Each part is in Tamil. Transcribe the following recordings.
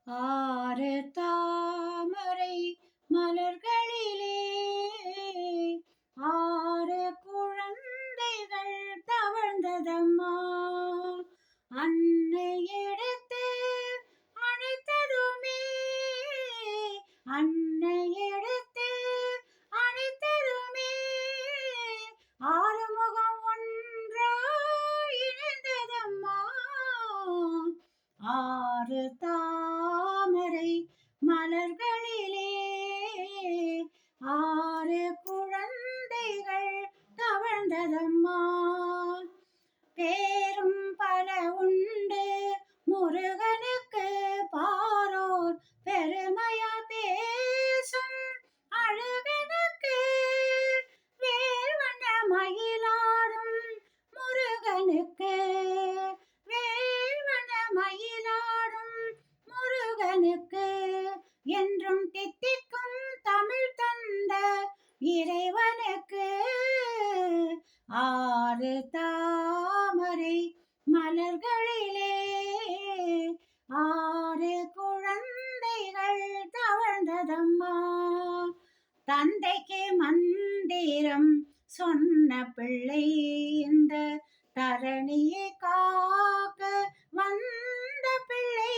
ஆறு தாமரை மலர்களிலே ஆறு குழந்தைகள் தவழ்ந்ததம்மா. அன்னை எடுத்து அணைத்ததுமே அன்னை எடுத்து அணைத்ததுமே ஆறுமுகம் ஒன்றாய் இணைந்ததம்மா. ஆறு தாமரை மலர்களிலே ஆறு குழந்தைகள் தவழ்ந்ததம்மா. பேரும் பல உண்டு முருகனுக்கு பாரோர் பெருமையா பேசும் அழகனுக்கு. வேல்வண்ண மயிலாடும் முருகனுக்கு மயிலாடும் முருகனுக்கு என்றும் தித்திக்கும் தமிழ் தந்த இறைவனுக்கு. ஆறு தாமரை மலர்களிலே ஆறு குழந்தைகள் தவழ்ந்ததம்மா. தந்தைக்கு மந்திரம் சொன்ன பிள்ளை இந்த தரணியை காக்க வந்த பிள்ளை.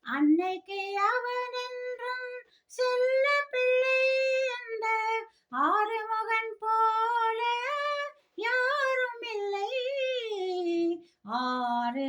அன்னைக்கு அவன் என்றும் செல்ல பிள்ளை. அந்த ஆறுமுகன் போல யாரும் இல்லை. ஆறு